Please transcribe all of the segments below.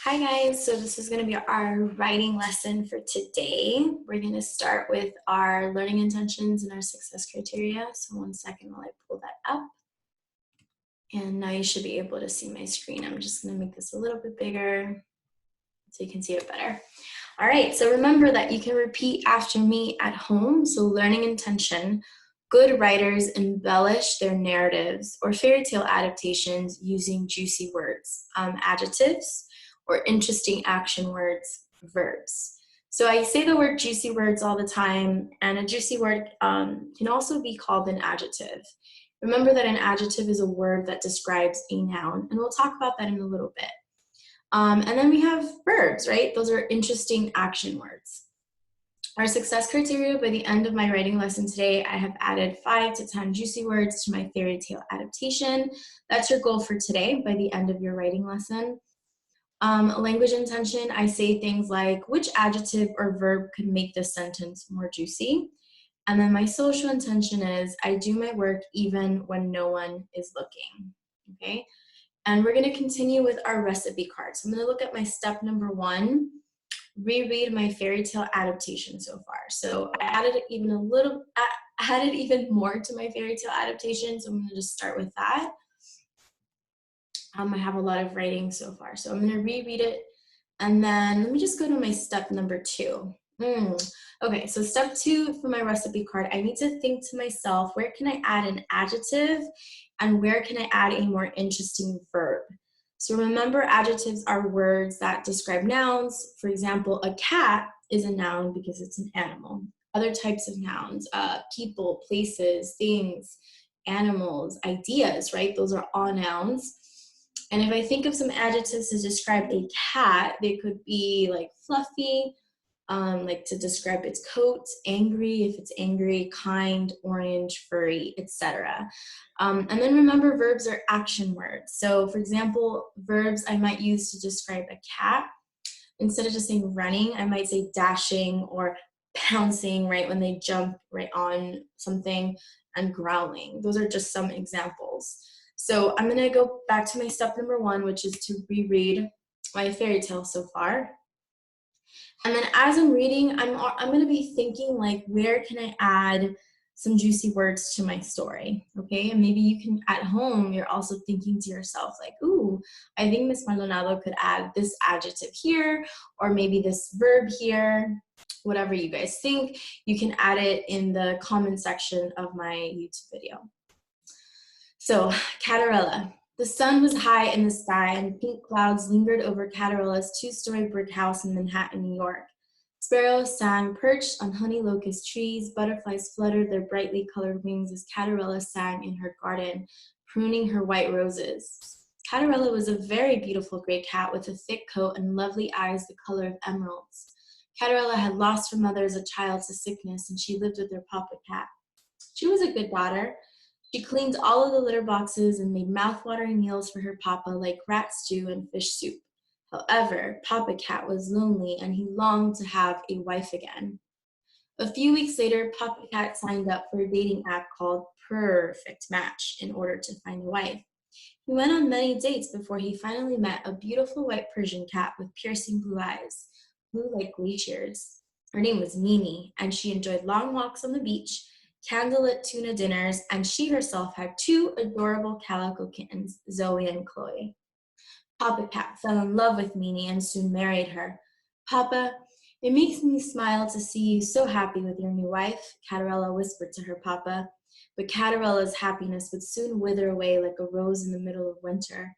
Hi guys, so this is going to be our writing lesson for today. We're going to start with our learning intentions and our success criteria. So one second while I pull that up. And now you should be able to see my screen. I'm just going to make this a little bit bigger so you can see it better. All right, so remember that you can repeat after me at home. So learning intention: good writers embellish their narratives or fairy tale adaptations using juicy words, adjectives, or interesting action words, verbs. So I say the word juicy words all the time, and a juicy word can also be called an adjective. Remember that an adjective is a word that describes a noun, and we'll talk about that in a little bit. And then we have verbs, right? Those are interesting action words. Our success criteria: by the end of my writing lesson today, I have added 5 to 10 juicy words to my fairy tale adaptation. That's your goal for today by the end of your writing lesson. Language intention: I say things like, which adjective or verb could make this sentence more juicy? And then my social intention is, I do my work even when no one is looking, okay? And we're gonna continue with our recipe card. So I'm gonna look at my step number 1, reread my fairy tale adaptation so far. So I added even more to my fairy tale adaptation, so I'm gonna just start with that. I have a lot of writing so far, so I'm gonna reread it, and then let me just go to my step number 2. Okay, so step 2 for my recipe card, I need to think to myself, where can I add an adjective and where can I add a more interesting verb? So remember, adjectives are words that describe nouns. For example, a cat is a noun because it's an animal. Other types of nouns, people, places, things, animals, ideas, right? Those are all nouns. And if I think of some adjectives to describe a cat, they could be like fluffy, like to describe its coat, angry if it's angry, kind, orange, furry, etc. And then remember, verbs are action words. So for example, verbs I might use to describe a cat, instead of just saying running, I might say dashing or pouncing, right, when they jump right on something, and growling. Those are just some examples. So I'm gonna go back to my step number 1, which is to reread my fairy tale so far. And then as I'm reading, I'm going to be thinking, like, where can I add some juicy words to my story, okay? And maybe you can, at home, you're also thinking to yourself, like, ooh, I think Miss Maldonado could add this adjective here, or maybe this verb here, whatever you guys think. You can add it in the comment section of my YouTube video. So, Catarella. The sun was high in the sky, and pink clouds lingered over Catarella's 2-story brick house in Manhattan, New York. Sparrows sang perched on honey locust trees. Butterflies fluttered their brightly colored wings as Catarella sang in her garden, pruning her white roses. Catarella was a very beautiful gray cat with a thick coat and lovely eyes the color of emeralds. Catarella had lost her mother as a child to sickness, and she lived with her papa cat. She was a good daughter. She cleaned all of the litter boxes and made mouth-watering meals for her papa, like rat stew and fish soup. However, Papa Cat was lonely and he longed to have a wife again. A few weeks later, Papa Cat signed up for a dating app called Perfect Match in order to find a wife. He went on many dates before he finally met a beautiful white Persian cat with piercing blue eyes, blue like glaciers. Her name was Mimi, and she enjoyed long walks on the beach, candlelit tuna dinners, and she herself had 2 adorable calico kittens, Zoe and Chloe. Papa Cat fell in love with Mimi and soon married her. Papa, it makes me smile to see you so happy with your new wife, Catarella whispered to her papa. But Catarella's happiness would soon wither away like a rose in the middle of winter.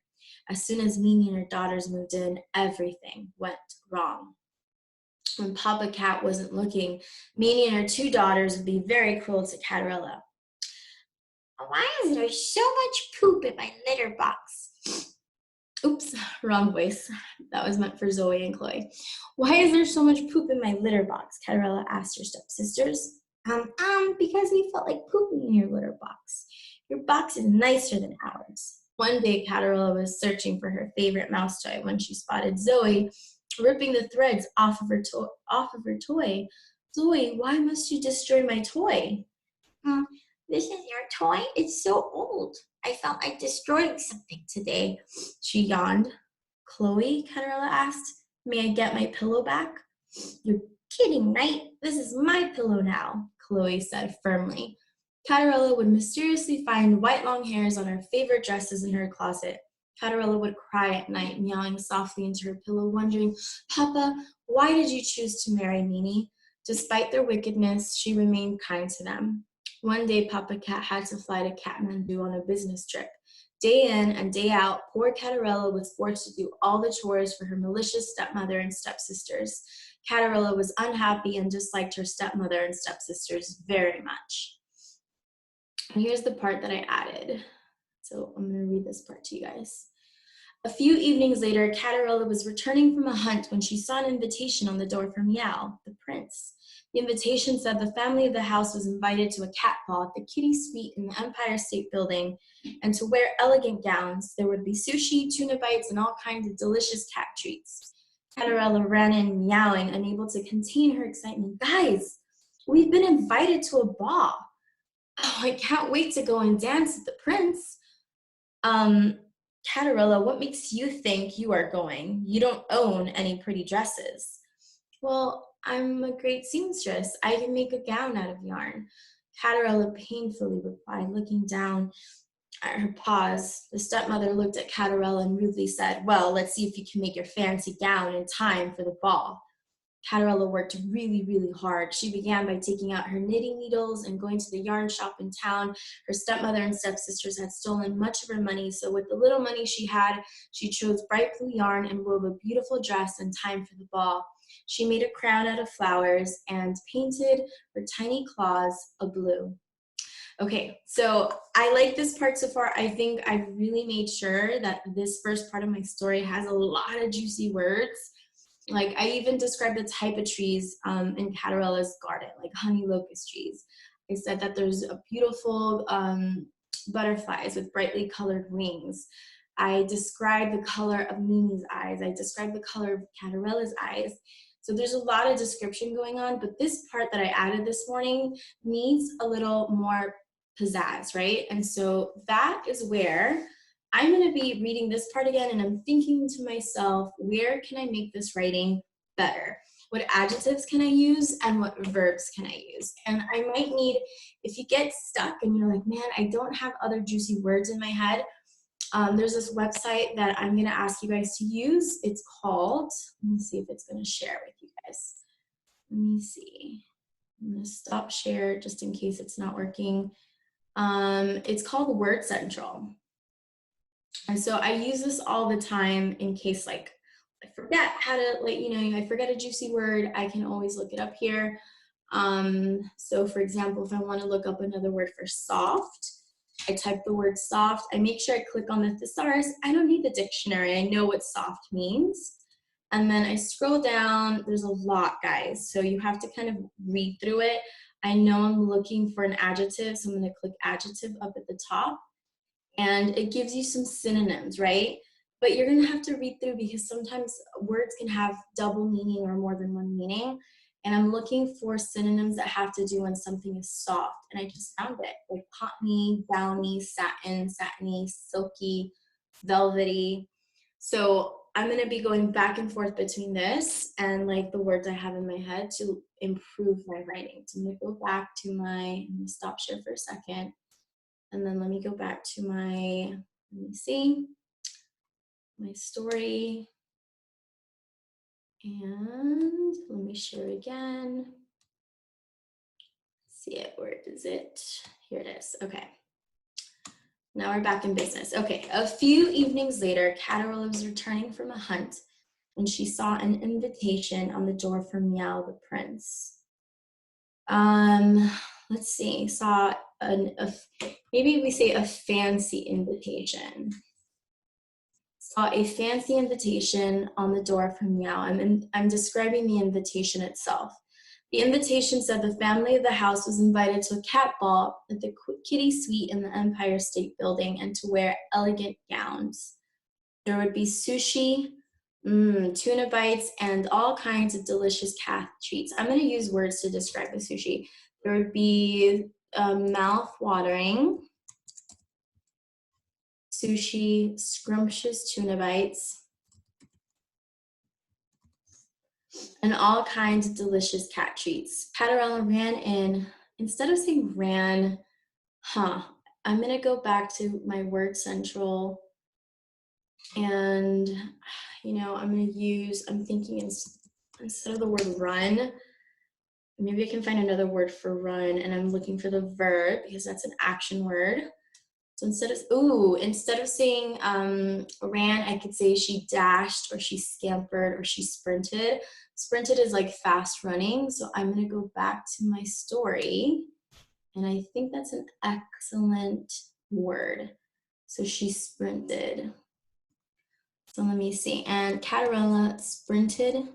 As soon as Mimi and her daughters moved in, everything went wrong. When Papa Cat wasn't looking, Mimi and her 2 daughters would be very cruel to Catarella. Why is there so much poop in my litter box? Oops, wrong voice. That was meant for Zoe and Chloe. Why is there so much poop in my litter box? Catarella asked her stepsisters. Because we felt like pooping in your litter box. Your box is nicer than ours. One day, Catarella was searching for her favorite mouse toy when she spotted Zoe ripping the threads off of her toy. Zoe, why must you destroy my toy? This is your toy? It's so old. I felt like destroying something today, she yawned. Chloe, Catarella asked. May I get my pillow back? You're kidding, right? This is my pillow now, Chloe said firmly. Catarella would mysteriously find white long hairs on her favorite dresses in her closet. Catarella would cry at night, meowing softly into her pillow, wondering, Papa, why did you choose to marry Mimi? Despite their wickedness, she remained kind to them. One day, Papa Cat had to fly to Kathmandu on a business trip. Day in and day out, poor Catarella was forced to do all the chores for her malicious stepmother and stepsisters. Catarella was unhappy and disliked her stepmother and stepsisters very much. And here's the part that I added. So I'm going to read this part to you guys. A few evenings later, Catarella was returning from a hunt when she saw an invitation on the door from Meow, the prince. The invitation said the family of the house was invited to a cat ball at the Kitty Suite in the Empire State Building and to wear elegant gowns. There would be sushi, tuna bites, and all kinds of delicious cat treats. Catarella ran in meowing, unable to contain her excitement. Guys, we've been invited to a ball. Oh, I can't wait to go and dance with the prince. Catarella, what makes you think you are going? You don't own any pretty dresses. Well, I'm a great seamstress. I can make a gown out of yarn. Catarella painfully replied, looking down at her paws. The stepmother looked at Catarella and rudely said, well, let's see if you can make your fancy gown in time for the ball. Catarella worked really, really hard. She began by taking out her knitting needles and going to the yarn shop in town. Her stepmother and stepsisters had stolen much of her money, so with the little money she had, she chose bright blue yarn and wove a beautiful dress in time for the ball. She made a crown out of flowers and painted her tiny claws a blue. Okay, so I like this part so far. I think I've really made sure that this first part of my story has a lot of juicy words. Like I even described the type of trees in Catarella's garden, like honey locust trees. I said that there's a beautiful butterflies with brightly colored wings. I described the color of Mimi's eyes. I described the color of Catarella's eyes. So there's a lot of description going on, but this part that I added this morning needs a little more pizzazz, right? And so that is where I'm going to be reading this part again, and I'm thinking to myself, where can I make this writing better? What adjectives can I use and what verbs can I use? And I might need, if you get stuck and you're like, man, I don't have other juicy words in my head, there's this website that I'm going to ask you guys to use. It's called, let me see if it's going to share with you guys. Let me see. I'm going to stop share just in case it's not working. It's called Word Central. And so I use this all the time in case like I forget how to, like, you know, I forget a juicy word, I can always look it up here. So for example, if I want to look up another word for soft, I type the word soft, I make sure I click on the thesaurus. I don't need the dictionary, I know what soft means. And then I scroll down, there's a lot, guys. So you have to kind of read through it. I know I'm looking for an adjective, so I'm going to click adjective up at the top. And it gives you some synonyms, right? But you're going to have to read through because sometimes words can have double meaning or more than one meaning. And I'm looking for synonyms that have to do when something is soft. And I just found it, like cottony, downy, satin, satiny, silky, velvety. So I'm going to be going back and forth between this and like the words I have in my head to improve my writing. So I'm going to go back to I'm going to stop share for a second. And then let me go back to my, let me see, my story. And let me share again. See it, where is it? Here it is, okay. Now we're back in business. Okay, a few evenings later, Catarella was returning from a hunt when she saw an invitation on the door from Meow the prince. Let's see, saw maybe we say a fancy invitation. Saw a fancy invitation on the door from Meow. I'm describing the invitation itself. The invitation said the family of the house was invited to a cat ball at the Kitty Suite in the Empire State Building and to wear elegant gowns. There would be sushi, tuna bites, and all kinds of delicious cat treats. I'm going to use words to describe the sushi. There would be mouth-watering sushi, scrumptious tuna bites, and all kinds of delicious cat treats. Catarella ran in, instead of saying ran, I'm gonna go back to my word central, and I'm thinking instead of the word run, maybe I can find another word for run, and I'm looking for the verb because that's an action word. So instead of saying ran, I could say she dashed, or she scampered, or she sprinted. Sprinted is like fast running. So I'm gonna go back to my story, and I think that's an excellent word. So she sprinted. So let me see. And Catarella sprinted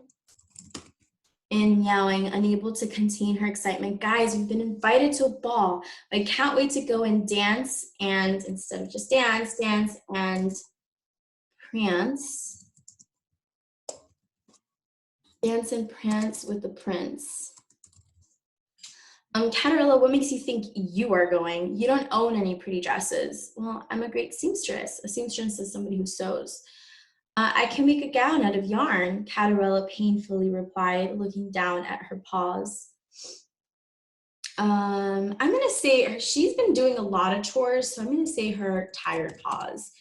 in, meowing, unable to contain her excitement. Guys, we've been invited to a ball. I can't wait to go and dance, and instead of just dance and prance. Dance and prance with the prince. Catarella, what makes you think you are going? You don't own any pretty dresses. Well, I'm a great seamstress. A seamstress is somebody who sews. I can make a gown out of yarn, Catarella painfully replied, looking down at her paws. I'm gonna say she's been doing a lot of chores, so I'm gonna say her tired paws.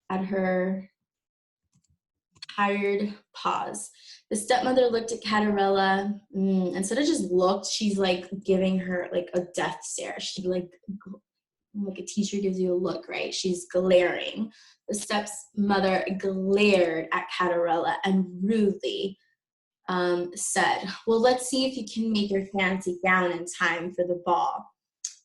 At her tired paws. The stepmother looked at Catarella. Instead of just looked, she's like giving her like a death stare. She like a teacher gives you a look, right? She's glaring. The stepmother glared at Catarella and rudely said, well, let's see if you can make your fancy gown in time for the ball.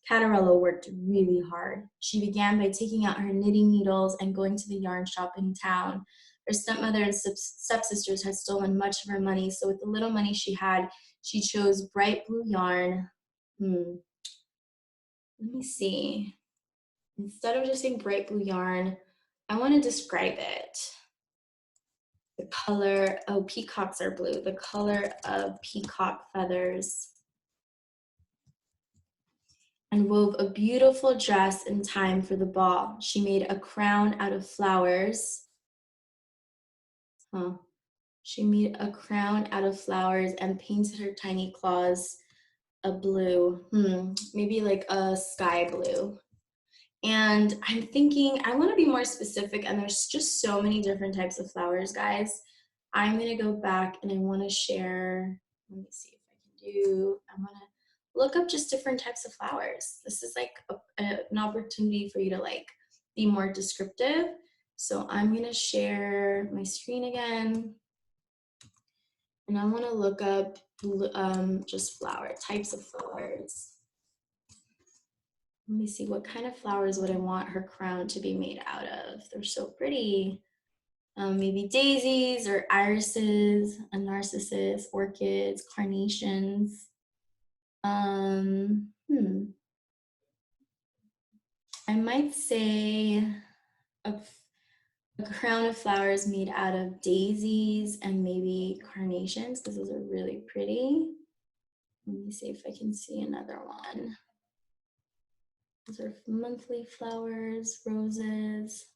Catarella worked really hard. She began by taking out her knitting needles and going to the yarn shop in town. Her stepmother and stepsisters had stolen much of her money, so with the little money she had, she chose bright blue yarn. Let me see. Instead of just saying bright blue yarn, I want to describe it. The color, peacocks are blue. The color of peacock feathers. And wove a beautiful dress in time for the ball. She made a crown out of flowers. She made a crown out of flowers and painted her tiny claws a blue, maybe like a sky blue. And I'm thinking, I want to be more specific, and there's just so many different types of flowers, guys. I'm going to go back and I want to share, let me see if I can do, I want to look up just different types of flowers. This is like an opportunity for you to like be more descriptive. So I'm going to share my screen again. And I want to look up just types of flowers. Let me see, what kind of flowers would I want her crown to be made out of? They're so pretty. Maybe daisies or irises, a narcissus, orchids, carnations. I might say a crown of flowers made out of daisies and maybe carnations, because those are really pretty. Let me see if I can see another one. Those are monthly flowers, roses.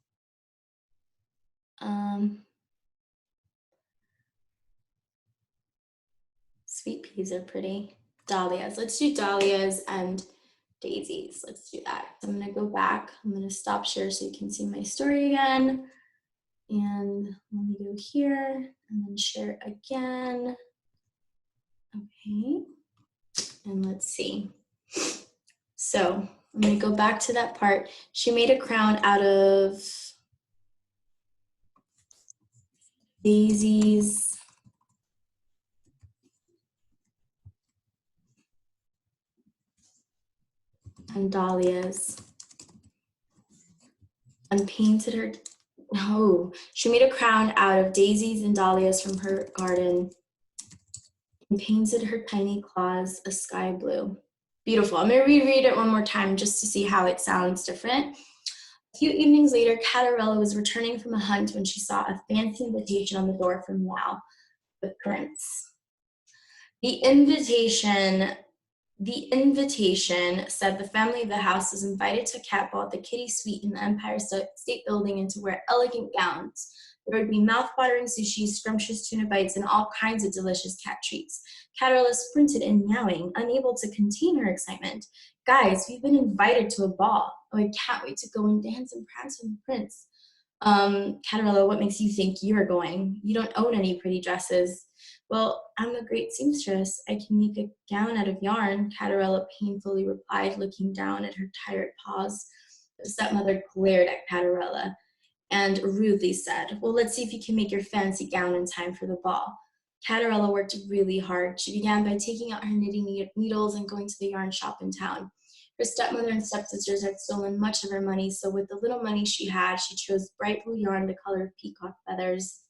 Sweet peas are pretty. Dahlias. Let's do dahlias and daisies. Let's do that. So I'm going to go back. I'm going to stop share so you can see my story again. And let me go here and then share again. Okay. And let's see. So I'm going to go back to that part. She made a crown out of daisies and dahlias and painted her. She made a crown out of daisies and dahlias from her garden and painted her tiny claws a sky blue. Beautiful. I'm going to reread it one more time just to see how it sounds different. A few evenings later, Catarella was returning from a hunt when she saw a fancy invitation on the door from Wow, the prince. The invitation said the family of the house was invited to a cat ball at the Kitty Suite in the Empire State Building and to wear elegant gowns. There would be mouth-watering sushi, scrumptious tuna bites, and all kinds of delicious cat treats. Caterella sprinted and meowing, unable to contain her excitement. Guys, we've been invited to a ball. Oh, I can't wait to go and dance and prance with the prince. Caterella, what makes you think you're going? You don't own any pretty dresses. Well, I'm a great seamstress. I can make a gown out of yarn, Caterella painfully replied, looking down at her tired paws. The stepmother glared at Caterella and rudely said, well, let's see if you can make your fancy gown in time for the ball. Caterella worked really hard. She began by taking out her knitting needles and going to the yarn shop in town. Her stepmother and stepsisters had stolen much of her money, so with the little money she had, she chose bright blue yarn the color of peacock feathers,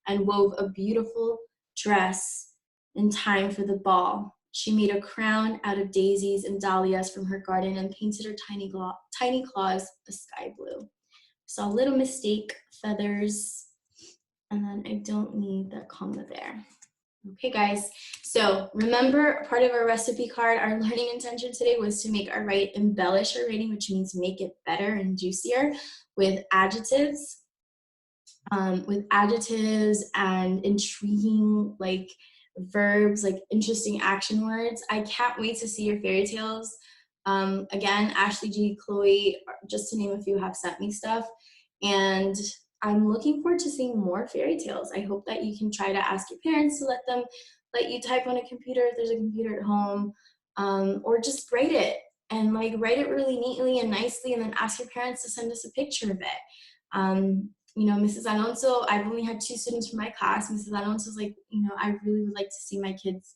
and wove a beautiful dress in time for the ball. She made a crown out of daisies and dahlias from her garden and painted her tiny claws a sky blue. So a little mistake, feathers, and then I don't need that comma there. Okay, guys, so remember part of our recipe card, our learning intention today was to make our embellish our writing, which means make it better and juicier with adjectives and intriguing like verbs, like interesting action words. I can't wait to see your fairy tales. Again, Ashley G, Chloe, just to name a few, have sent me stuff. And I'm looking forward to seeing more fairy tales. I hope that you can try to ask your parents to let you type on a computer if there's a computer at home, or just write it and like write it really neatly and nicely, and then ask your parents to send us a picture of it. You know, Mrs. Alonso, I've only had 2 students from my class. Mrs. Alonso's like, you know, I really would like to see my kids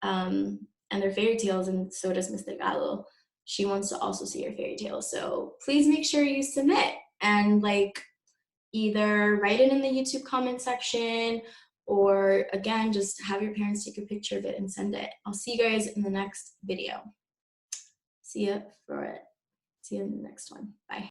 and their fairy tales, and so does Mr. Gallo. She wants to also see your fairy tale. So please make sure you submit and like either write it in the YouTube comment section, or again, just have your parents take a picture of it and send it. I'll see you guys in the next video. See you in the next one. Bye.